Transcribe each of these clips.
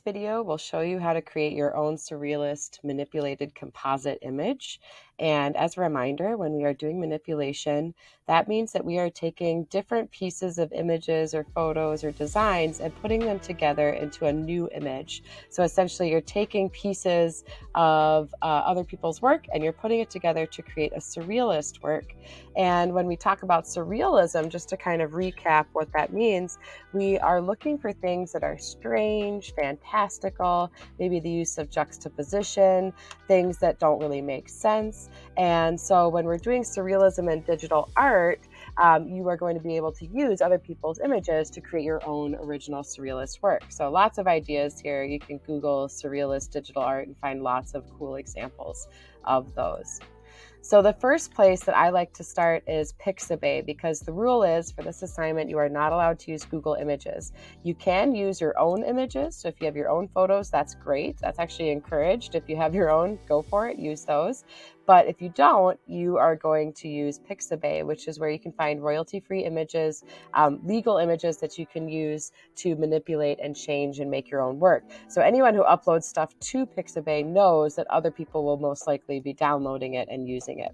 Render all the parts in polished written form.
video will show you how to create your own surrealist manipulated composite image. And as a reminder, when we are doing manipulation, that means that we are taking different pieces of images or photos or designs and putting them together into a new image. So essentially, you're taking pieces of other people's work and you're putting it together to create a surrealist work. And when we talk about surrealism, just to kind of recap what that means, we are looking for things that are strange, fantastical, maybe the use of juxtaposition, things that don't really make sense. And so when we're doing surrealism in digital art, you are going to be able to use other people's images to create your own original surrealist work. So lots of ideas here. You can Google surrealist digital art and find lots of cool examples of those. So the first place that I like to start is Pixabay, because the rule is for this assignment, you are not allowed to use Google Images. You can use your own images. So if you have your own photos, that's great. That's actually encouraged. If you have your own, go for it, use those. But if you don't, you are going to use Pixabay, which is where you can find royalty-free images, legal images that you can use to manipulate and change and make your own work. So anyone who uploads stuff to Pixabay knows that other people will most likely be downloading it and using it.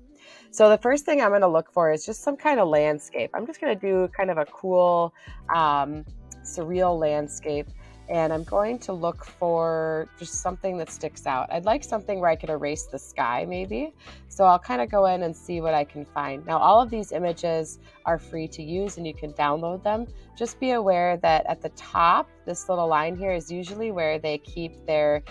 So the first thing I'm going to look for is just some kind of landscape. I'm just going to do kind of a cool, surreal landscape. And I'm going to look for just something that sticks out. I'd like something where I could erase the sky maybe. So I'll kind of go in and see what I can find. Now, all of these images are free to use and you can download them. Just be aware that at the top, this little line here is usually where they keep their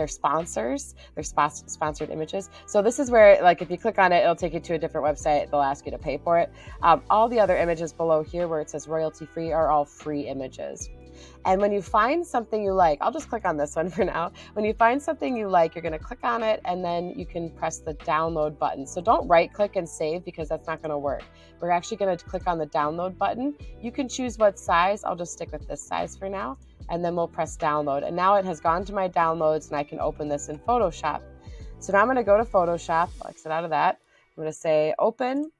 sponsors, their sponsored images. So this is where, like, if you click on it, it'll take you to a different website. They'll ask you to pay for it. All the other images below here where it says royalty free are all free images. And when you find something you like, I'll just click on this one for now. When you find something you like, you're going to click on it and then you can press the download button. So don't right click and save because that's not going to work. We're actually going to click on the download button. You can choose what size. I'll just stick with this size for now. And then we'll press download. And now it has gone to my downloads and I can open this in Photoshop. So now I'm going to go to Photoshop. I'll exit out of that. I'm going to say open,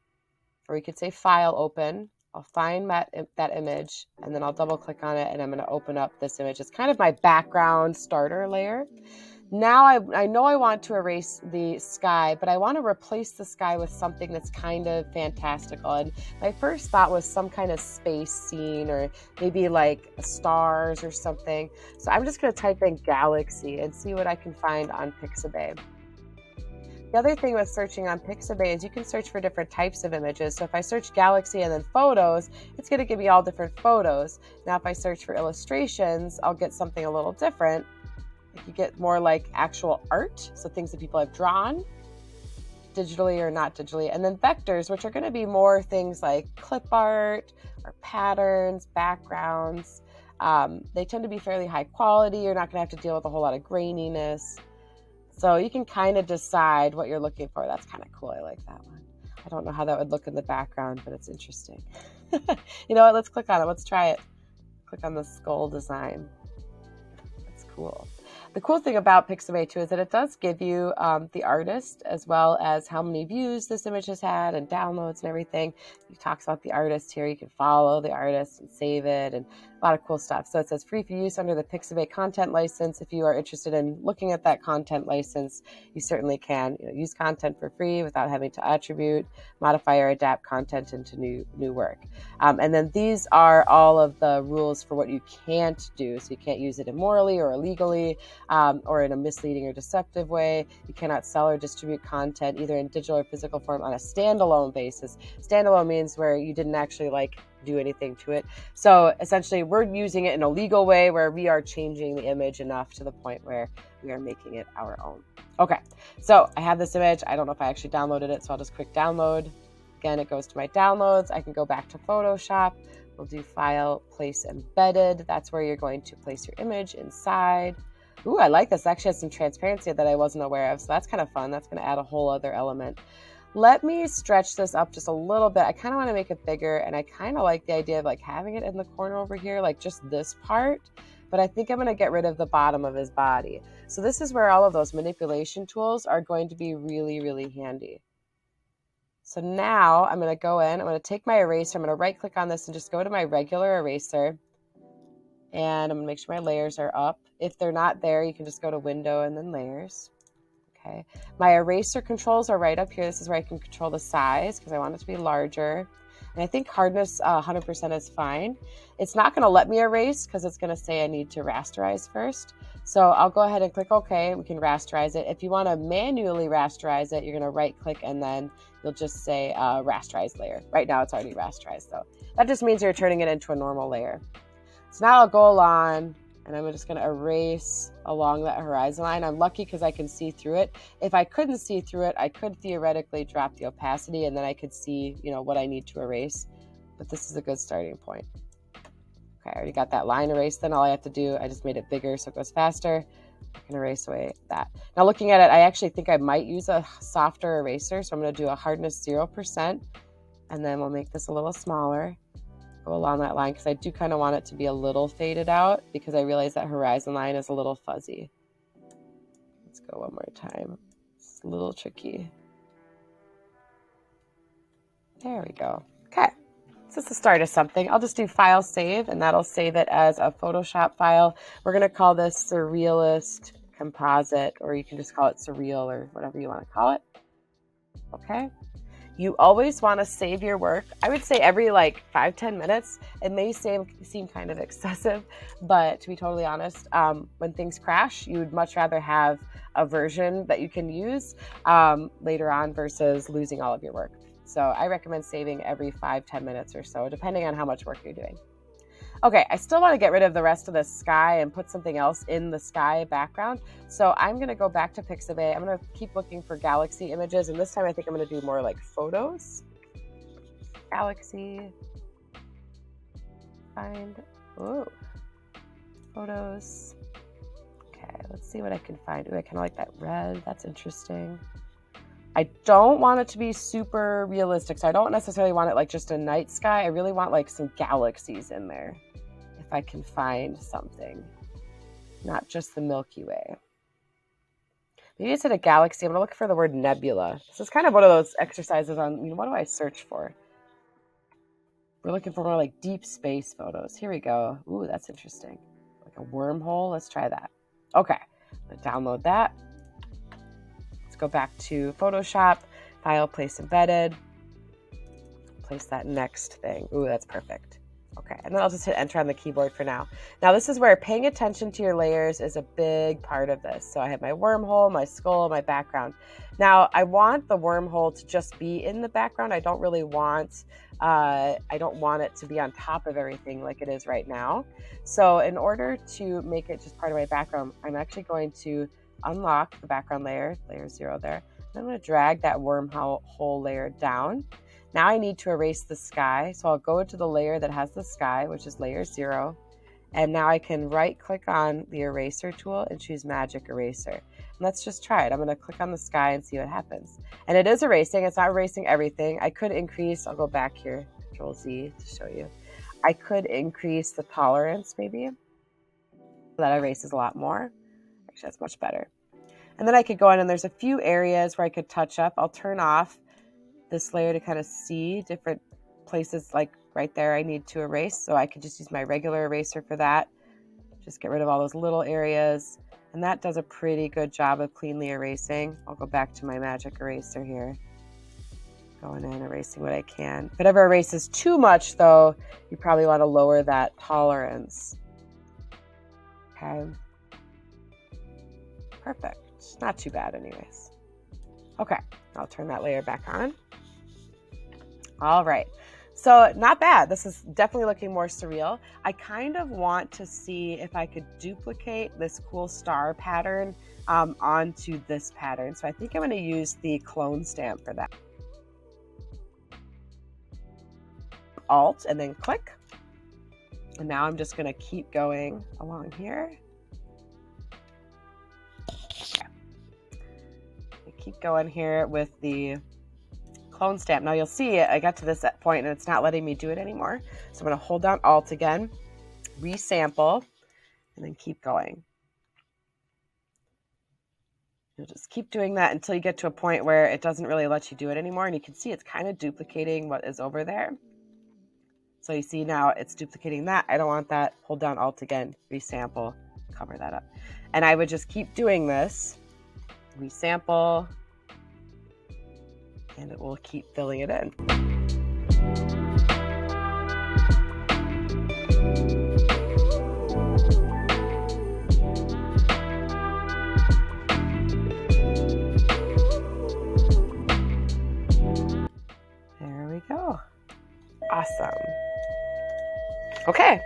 or you could say file open. I'll find that image and then I'll double click on it and I'm going to open up this image. It's kind of my background starter layer. Now I know I want to erase the sky, but I want to replace the sky with something that's kind of fantastical. And my first thought was some kind of space scene or maybe like stars or something. So I'm just going to type in galaxy and see what I can find on Pixabay. The other thing with searching on Pixabay is you can search for different types of images. So if I search galaxy and then photos, it's going to give me all different photos. Now if I search for illustrations, I'll get something a little different. You get more like actual art, so things that people have drawn, digitally or not digitally. And then vectors, which are going to be more things like clip art or patterns, backgrounds. They tend to be fairly high quality. You're not going to have to deal with a whole lot of graininess. So you can kind of decide what you're looking for. That's kind of cool. I like that one. I don't know how that would look in the background, but it's interesting. You know what? Let's click on it. Let's try it. Click on the skull design. That's cool. The cool thing about Pixabay too is that it does give you the artist as well as how many views this image has had and downloads and everything. It talks about the artist here. You can follow the artist and save it and a lot of cool stuff. So it says free for use under the Pixabay content license. If you are interested in looking at that content license, you certainly can use content for free without having to attribute, modify, or adapt content into new work. And then these are all of the rules for what you can't do. So you can't use it immorally or illegally. Or in a misleading or deceptive way. You cannot sell or distribute content either in digital or physical form on a standalone basis. Standalone means where you didn't actually do anything to it. So essentially we're using it in a legal way where we are changing the image enough to the point where we are making it our own. Okay, so I have this image. I don't know if I actually downloaded it, so I'll just click download. Again, it goes to my downloads. I can go back to Photoshop. We'll do file, place embedded. That's where you're going to place your image inside. Ooh, I like this. It actually has some transparency that I wasn't aware of. So that's kind of fun. That's going to add a whole other element. Let me stretch this up just a little bit. I kind of want to make it bigger. And I kind of like the idea of having it in the corner over here, like just this part. But I think I'm going to get rid of the bottom of his body. So this is where all of those manipulation tools are going to be really, really handy. So now I'm going to go in. I'm going to take my eraser. I'm going to right click on this and just go to my regular eraser. And I'm gonna make sure my layers are up. If they're not there, you can just go to Window and then Layers. Okay. My eraser controls are right up here. This is where I can control the size because I want it to be larger. And I think hardness 100% is fine. It's not going to let me erase because it's going to say I need to rasterize first. So I'll go ahead and click OK. We can rasterize it. If you want to manually rasterize it, you're going to right click and then you'll just say rasterize layer. Right now it's already rasterized though. That just means you're turning it into a normal layer. So now I'll go along and I'm just going to erase along that horizon line. I'm lucky because I can see through it. If I couldn't see through it, I could theoretically drop the opacity and then I could see, what I need to erase. But this is a good starting point. Okay, I already got that line erased. Then all I have to do, I just made it bigger so it goes faster. I can erase away that. Now looking at it, I actually think I might use a softer eraser. So I'm going to do a hardness 0%. And then we'll make this a little smaller. Go along that line because I do kind of want it to be a little faded out because I realize that horizon line is a little fuzzy. Let's go one more time. It's a little tricky. There we go. Okay. So it's the start of something. I'll just do File Save and that'll save it as a Photoshop file. We're going to call this Surrealist Composite, or you can just call it Surreal or whatever you want to call it. Okay. You always want to save your work. I would say every 5-10 minutes. It may seem kind of excessive, but to be totally honest, when things crash, you would much rather have a version that you can use later on versus losing all of your work. So I recommend saving every 5-10 minutes or so, depending on how much work you're doing. Okay, I still want to get rid of the rest of the sky and put something else in the sky background. So I'm going to go back to Pixabay. I'm going to keep looking for galaxy images. And this time I think I'm going to do more like photos. Galaxy. Find. Ooh. Photos. Okay, let's see what I can find. Ooh, I kind of like that red. That's interesting. I don't want it to be super realistic. So I don't necessarily want it like just a night sky. I really want like some galaxies in there. If I can find something, not just the Milky Way. Maybe it's in a galaxy. I'm going to look for the word nebula. This is kind of one of those exercises on, what do I search for? We're looking for more like deep space photos. Here we go. Ooh, that's interesting. Like a wormhole. Let's try that. Okay, I'm going to download that. Let's go back to Photoshop, File, Place Embedded. Place that next thing. Ooh, that's perfect. Okay, and then I'll just hit enter on the keyboard for now. Now this is where paying attention to your layers is a big part of this. So I have my wormhole, my skull, my background. Now I want the wormhole to just be in the background. I don't really want, I don't want it to be on top of everything like it is right now. So in order to make it just part of my background, I'm actually going to unlock the background layer, layer 0 there. I'm going to drag that wormhole layer down. Now I need to erase the sky. So I'll go to the layer that has the sky, which is layer 0. And now I can right click on the eraser tool and choose magic eraser. And let's just try it. I'm going to click on the sky and see what happens. And it is erasing. It's not erasing everything. I could increase, I'll go back here, Control Z to show you. I could increase the tolerance maybe. That erases a lot more. Actually, that's much better. And then I could go in and there's a few areas where I could touch up. I'll turn off this layer to kind of see different places, like right there I need to erase. So I could just use my regular eraser for that. Just get rid of all those little areas. And that does a pretty good job of cleanly erasing. I'll go back to my magic eraser here. Going in, erasing what I can. If it ever erases too much though, you probably want to lower that tolerance. Okay. Perfect. Not too bad anyways. Okay, I'll turn that layer back on. All right, so not bad. This is definitely looking more surreal. I kind of want to see if I could duplicate this cool star pattern onto this pattern. So I think I'm going to use the clone stamp for that. Alt and then click. And now I'm just going to keep going along here. Okay. Keep going here with the clone stamp. Now you'll see I got to this point and it's not letting me do it anymore. So I'm going to hold down Alt again, resample, and then keep going. You'll just keep doing that until you get to a point where it doesn't really let you do it anymore. And you can see it's kind of duplicating what is over there. So you see now it's duplicating that. I don't want that. Hold down Alt again, resample, cover that up. And I would just keep doing this, resample, and it will keep filling it in. There we go. Awesome. Okay.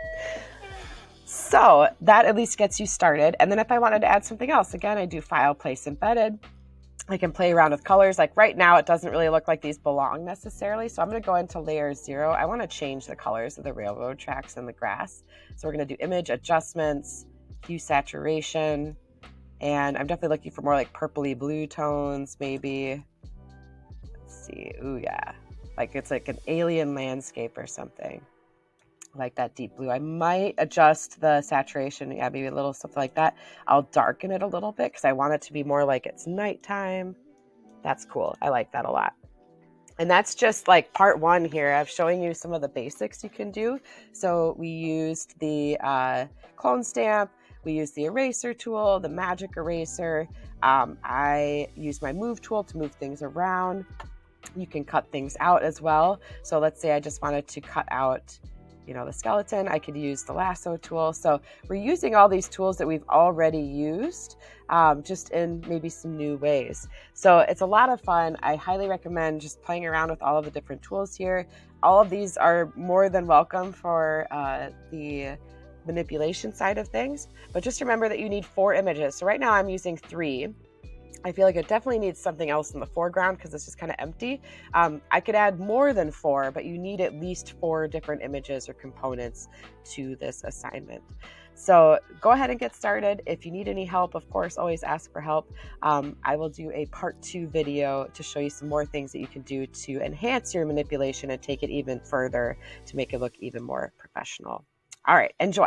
So that at least gets you started. And then if I wanted to add something else, again, I do File, Place, Embedded. I can play around with colors. Like right now, it doesn't really look like these belong necessarily. So I'm going to go into layer 0. I want to change the colors of the railroad tracks and the grass. So we're going to do image adjustments, hue saturation. And I'm definitely looking for more like purpley blue tones, maybe. Let's see. Ooh, yeah. Like it's like an alien landscape or something. Like that deep blue. I might adjust the saturation, yeah, maybe a little something like that. I'll darken it a little bit because I want it to be more like it's nighttime. That's cool. I like that a lot. And that's just like part 1 here. I'm showing you some of the basics you can do. So we used the clone stamp. We used the eraser tool, the magic eraser. I used my move tool to move things around. You can cut things out as well. So let's say I just wanted to cut out the skeleton, I could use the lasso tool. So we're using all these tools that we've already used, just in maybe some new ways. So it's a lot of fun. I highly recommend just playing around with all of the different tools here. All of these are more than welcome for the manipulation side of things, but just remember that you need 4 images. So right now I'm using 3. I feel like it definitely needs something else in the foreground because it's just kind of empty. I could add more than 4, but you need at least 4 different images or components to this assignment. So go ahead and get started. If you need any help, of course, always ask for help. I will do a part 2 video to show you some more things that you can do to enhance your manipulation and take it even further to make it look even more professional. All right, enjoy.